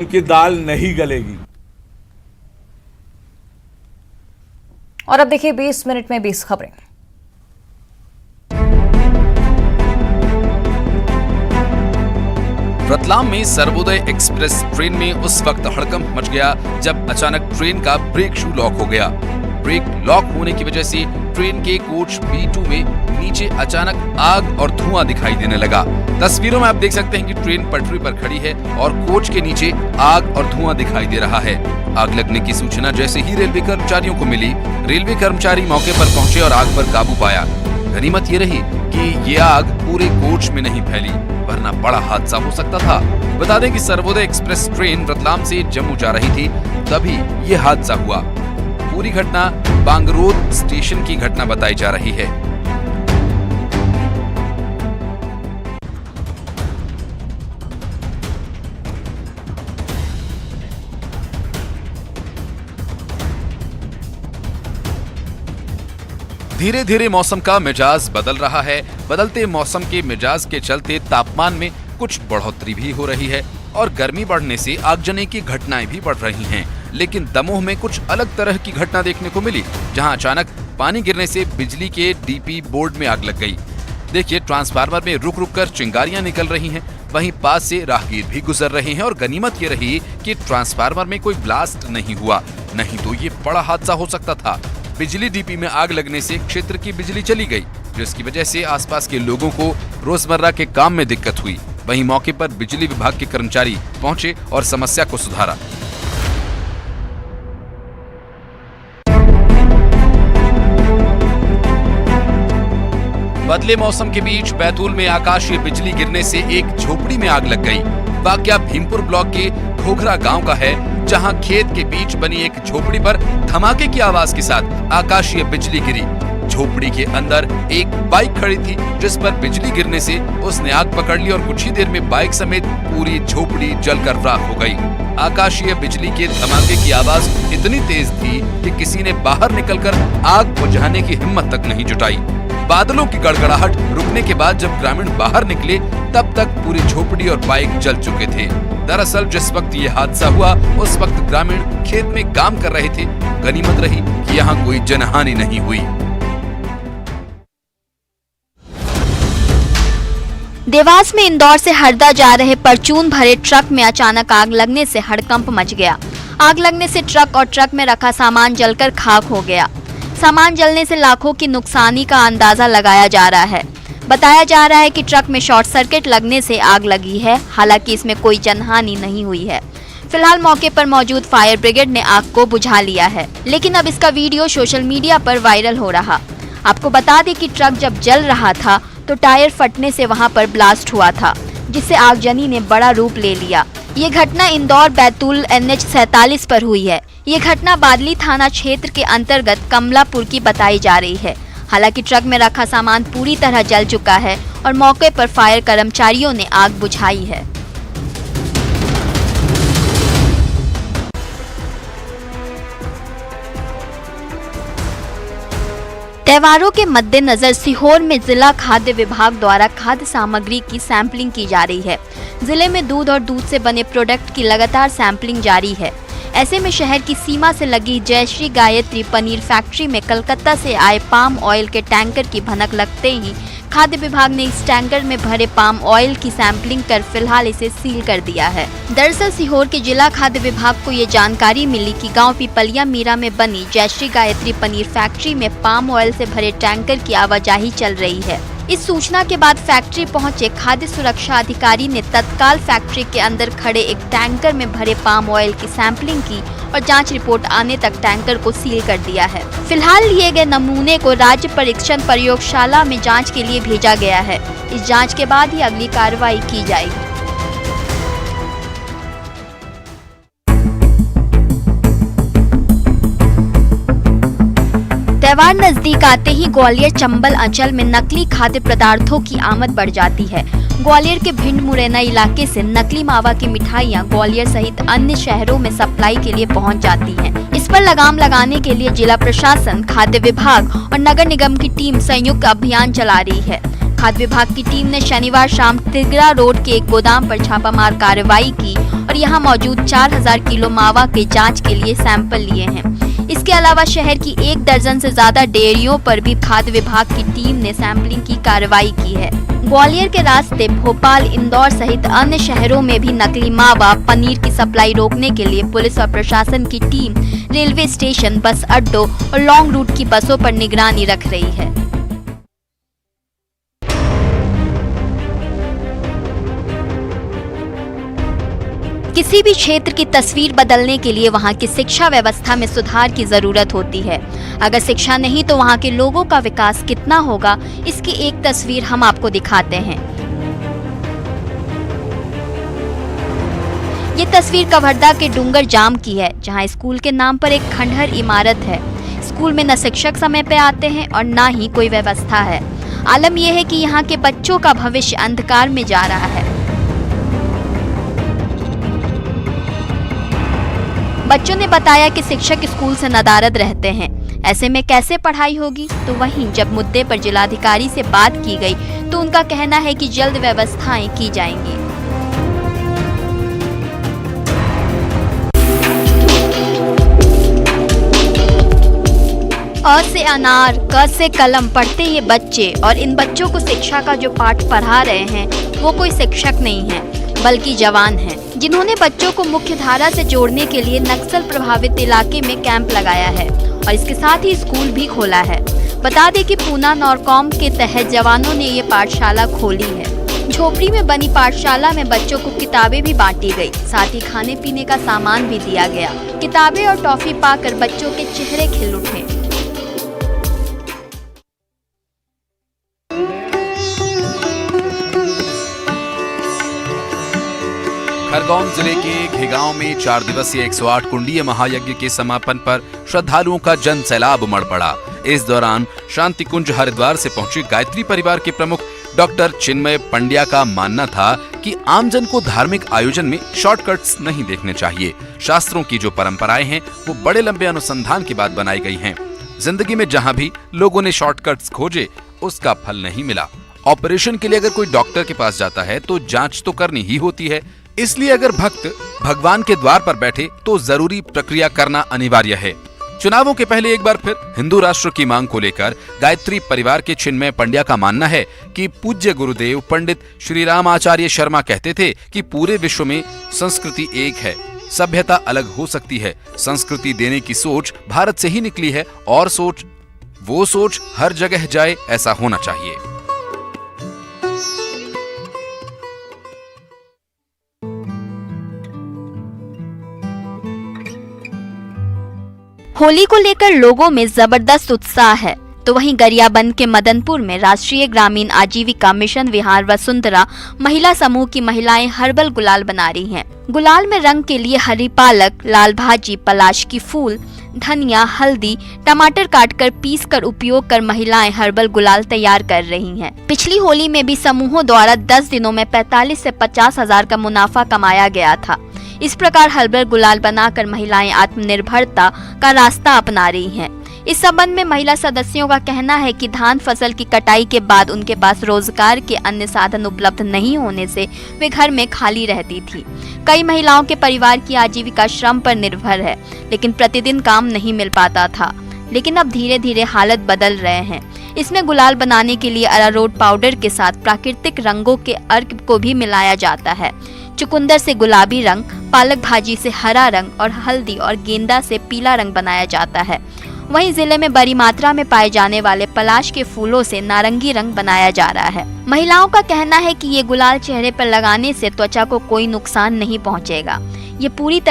की दाल नहीं गलेगी। और अब देखिए 20 मिनट में 20 खबरें। रतलाम में सर्वोदय एक्सप्रेस ट्रेन में उस वक्त हड़कंप मच गया जब अचानक ट्रेन का ब्रेक शू लॉक हो गया। ब्रेक लॉक होने की वजह से ट्रेन के कोच B2 में नीचे अचानक आग और धुआं दिखाई देने लगा। तस्वीरों में आप देख सकते हैं कि ट्रेन पटरी पर खड़ी है और कोच के नीचे आग और धुआं दिखाई दे रहा है। आग लगने की सूचना जैसे ही रेलवे कर्मचारियों को मिली, रेलवे कर्मचारी मौके पर पहुंचे और आग पर काबू पाया। गनीमत ये रही कि ये आग पूरे कोच में नहीं फैली, वरना बड़ा हादसा हो सकता था। बता दें कि सर्वोदय एक्सप्रेस ट्रेन रतलाम से जम्मू जा रही थी, तभी ये हादसा हुआ। पूरी घटना बांगरोद स्टेशन की घटना बताई जा रही है। धीरे धीरे मौसम का मिजाज बदल रहा है। बदलते मौसम के मिजाज के चलते तापमान में कुछ बढ़ोतरी भी हो रही है और गर्मी बढ़ने से आगजनी की घटनाएं भी बढ़ रही हैं। लेकिन दमोह में कुछ अलग तरह की घटना देखने को मिली, जहां अचानक पानी गिरने से बिजली के डीपी बोर्ड में आग लग गई। देखिए, ट्रांसफार्मर में रुक रुक कर चिंगारियां निकल रही हैं, वहीं पास से राहगीर भी गुजर रहे हैं। और गनीमत ये रही कि ट्रांसफार्मर में कोई ब्लास्ट नहीं हुआ, नहीं तो ये बड़ा हादसा हो सकता था। बिजली डीपी में आग लगने से क्षेत्र की बिजली चली गई, जिसकी वजह से आसपास के लोगों को रोजमर्रा के काम में दिक्कत हुई। वहीं मौके पर बिजली विभाग के कर्मचारी पहुंचे और समस्या को सुधारा। बदले मौसम के बीच बैतूल में आकाशीय बिजली गिरने से एक झोपड़ी में आग लग गई। वाकया भीमपुर ब्लॉक के घोघरा गांव का है, जहां खेत के बीच बनी एक झोपड़ी पर धमाके की आवाज के साथ आकाशीय बिजली गिरी। झोपड़ी के अंदर एक बाइक खड़ी थी, जिस पर बिजली गिरने से उसने आग पकड़ ली और कुछ ही देर में बाइक समेत पूरी झोपड़ी जलकर राख हो गई। आकाशीय बिजली के धमाके की आवाज इतनी तेज थी कि किसी ने बाहर निकलकर आग बुझाने की हिम्मत तक नहीं जुटाई। बादलों की गड़गड़ाहट रुकने के बाद जब ग्रामीण बाहर निकले, तब तक पूरी झोपड़ी और बाइक जल चुके थे। दरअसल जिस वक्त ये हादसा हुआ, उस वक्त ग्रामीण खेत में काम कर रहे थे। गनीमत रही कि यहाँ कोई जनहानि नहीं हुई। देवास में इंदौर से हरदा जा रहे परचून भरे ट्रक में अचानक आग लगने से हड़कंप मच गया। आग लगने से ट्रक और ट्रक में रखा सामान जलकर खाक हो गया। सामान जलने से लाखों की नुकसानी का अंदाजा लगाया जा रहा है। बताया जा रहा है कि ट्रक में शॉर्ट सर्किट लगने से आग लगी है। हालांकि इसमें कोई जनहानि नहीं हुई है। फिलहाल मौके पर मौजूद फायर ब्रिगेड ने आग को बुझा लिया है, लेकिन अब इसका वीडियो सोशल मीडिया पर वायरल हो रहा। आपको बता दें कि ट्रक जब जल रहा था तो टायर फटने से वहां पर ब्लास्ट हुआ था, जिससे आगजनी ने बड़ा रूप ले लिया। ये घटना इंदौर बैतूल NH 47 पर हुई है। ये घटना बादली थाना क्षेत्र के अंतर्गत कमलापुर की बताई जा रही है। हालांकि ट्रक में रखा सामान पूरी तरह जल चुका है और मौके पर फायर कर्मचारियों ने आग बुझाई है। त्योहारों के मद्देनजर सीहोर में जिला खाद्य विभाग द्वारा खाद्य सामग्री की सैंपलिंग की जा रही है। जिले में दूध और दूध से बने प्रोडक्ट की लगातार सैंपलिंग जारी है। ऐसे में शहर की सीमा से लगी जयश्री गायत्री पनीर फैक्ट्री में कलकत्ता से आए पाम ऑयल के टैंकर की भनक लगते ही खाद्य विभाग ने इस टैंकर में भरे पाम ऑयल की सैंपलिंग कर फिलहाल इसे सील कर दिया है। दरअसल सीहोर के जिला खाद्य विभाग को ये जानकारी मिली कि गांव पिपलिया मीरा में बनी जयश्री गायत्री पनीर फैक्ट्री में पाम ऑयल से भरे टैंकर की आवाजाही चल रही है। इस सूचना के बाद फैक्ट्री पहुंचे खाद्य सुरक्षा अधिकारी ने तत्काल फैक्ट्री के अंदर खड़े एक टैंकर में भरे पाम ऑयल की सैंपलिंग की और जांच रिपोर्ट आने तक टैंकर को सील कर दिया है। फिलहाल लिए गए नमूने को राज्य परीक्षण प्रयोगशाला में जांच के लिए भेजा गया है। इस जांच के बाद ही अगली कार्रवाई की जाएगी। त्योहार नजदीक आते ही ग्वालियर चंबल अंचल में नकली खाद्य पदार्थों की आमद बढ़ जाती है। ग्वालियर के भिंड मुरैना इलाके से नकली मावा की मिठाइयां ग्वालियर सहित अन्य शहरों में सप्लाई के लिए पहुंच जाती हैं। इस पर लगाम लगाने के लिए जिला प्रशासन, खाद्य विभाग और नगर निगम की टीम संयुक्त अभियान चला रही है। खाद्य विभाग की टीम ने शनिवार शाम तिगरा रोड के एक गोदाम पर छापामार कार्रवाई की और यहां मौजूद 4000 किलो मावा के जांच के लिए सैंपल लिए हैं। इसके अलावा शहर की 1 दर्जन से ज्यादा डेयरियों पर भी खाद्य विभाग की टीम ने सैंपलिंग की कार्रवाई की है। ग्वालियर के रास्ते भोपाल, इंदौर सहित अन्य शहरों में भी नकली मावा, पनीर की सप्लाई रोकने के लिए पुलिस और प्रशासन की टीम रेलवे स्टेशन, बस अड्डों और लॉन्ग रूट की बसों पर निगरानी रख रही है। किसी भी क्षेत्र की तस्वीर बदलने के लिए वहां की शिक्षा व्यवस्था में सुधार की जरूरत होती है। अगर शिक्षा नहीं तो वहां के लोगों का विकास कितना होगा, इसकी एक तस्वीर हम आपको दिखाते हैं। ये तस्वीर कवर्धा के डूंगर जाम की है, जहां स्कूल के नाम पर एक खंडहर इमारत है। स्कूल में न शिक्षक समय पे आते हैं और न ही कोई व्यवस्था है। आलम यह है कि यहाँ के बच्चों का भविष्य अंधकार में जा रहा है। बच्चों ने बताया कि शिक्षक स्कूल से नदारद रहते हैं, ऐसे में कैसे पढ़ाई होगी। तो वहीं जब मुद्दे पर जिलाधिकारी से बात की गई तो उनका कहना है कि जल्द व्यवस्थाएं की जाएंगी। अ से अनार, क से कलम पढ़ते ये बच्चे, और इन बच्चों को शिक्षा का जो पाठ पढ़ा रहे हैं वो कोई शिक्षक नहीं है बल्कि जवान हैं, जिन्होंने बच्चों को मुख्य धारा से जोड़ने के लिए नक्सल प्रभावित इलाके में कैंप लगाया है और इसके साथ ही स्कूल भी खोला है। बता दें कि पूना नॉरकॉम के तहत जवानों ने ये पाठशाला खोली है। झोपड़ी में बनी पाठशाला में बच्चों को किताबें भी बांटी गई, साथ ही खाने पीने का सामान भी दिया गया। किताबें और टॉफी पाकर बच्चों के चेहरे खिल उठे। खरगोन जिले के घिगांव में 4 दिवसीय 108 कुंडीय महायज्ञ के समापन पर श्रद्धालुओं का जन सैलाब उमड़ पड़ा। इस दौरान शांति कुंज हरिद्वार से पहुंचे गायत्री परिवार के प्रमुख डॉक्टर चिन्मय पंड्या का मानना था कि आमजन को धार्मिक आयोजन में शॉर्टकट्स नहीं देखने चाहिए। शास्त्रों की जो परंपराएं हैं वो बड़े लंबे अनुसंधान के बाद बनाई गई हैं। जिंदगी में जहां भी लोगों ने शॉर्टकट्स खोजे उसका फल नहीं मिला। ऑपरेशन के लिए अगर कोई डॉक्टर के पास जाता है तो जांच तो करनी ही होती है, इसलिए अगर भक्त भगवान के द्वार पर बैठे तो जरूरी प्रक्रिया करना अनिवार्य है। चुनावों के पहले एक बार फिर हिंदू राष्ट्र की मांग को लेकर गायत्री परिवार के चिन्मय पंड्या का मानना है कि पूज्य गुरुदेव पंडित श्री राम आचार्य शर्मा कहते थे कि पूरे विश्व में संस्कृति एक है, सभ्यता अलग हो सकती है। संस्कृति देने की सोच भारत से ही निकली है और वो सोच हर जगह जाए, ऐसा होना चाहिए। होली को लेकर लोगों में जबरदस्त उत्साह है, तो वहीं गरियाबंद के मदनपुर में राष्ट्रीय ग्रामीण आजीविका मिशन विहार वसुंधरा महिला समूह की महिलाएं हर्बल गुलाल बना रही हैं। गुलाल में रंग के लिए हरी पालक, लाल भाजी, पलाश की फूल, धनिया, हल्दी, टमाटर काटकर पीस कर उपयोग कर महिलाएं हर्बल गुलाल तैयार कर रही हैं। पिछली होली में भी समूहों द्वारा 10 दिनों में 45 से 50 हजार का मुनाफा कमाया गया था। इस प्रकार हर्बल गुलाल बनाकर महिलाएं आत्मनिर्भरता का रास्ता अपना रही हैं। इस संबंध में महिला सदस्यों का कहना है कि धान फसल की कटाई के बाद उनके पास रोजगार के अन्य साधन उपलब्ध नहीं होने से वे घर में खाली रहती थी। कई महिलाओं के परिवार की आजीविका श्रम पर निर्भर है, लेकिन प्रतिदिन काम नहीं मिल पाता था। लेकिन अब धीरे धीरे हालत बदल रहे हैं। इसमें गुलाल बनाने के लिए अरारोट पाउडर के साथ प्राकृतिक रंगों के अर्क को भी मिलाया जाता है। चुकंदर से गुलाबी रंग, पालक भाजी से हरा रंग और हल्दी और गेंदा से पीला रंग बनाया जाता है। वहीं जिले में बड़ी मात्रा में पाए जाने वाले पलाश के फूलों से नारंगी रंग बनाया जा रहा है। महिलाओं का कहना है कि ये गुलाल चेहरे पर लगाने से त्वचा को कोई नुकसान नहीं पहुंचेगा। ये पूरी तरह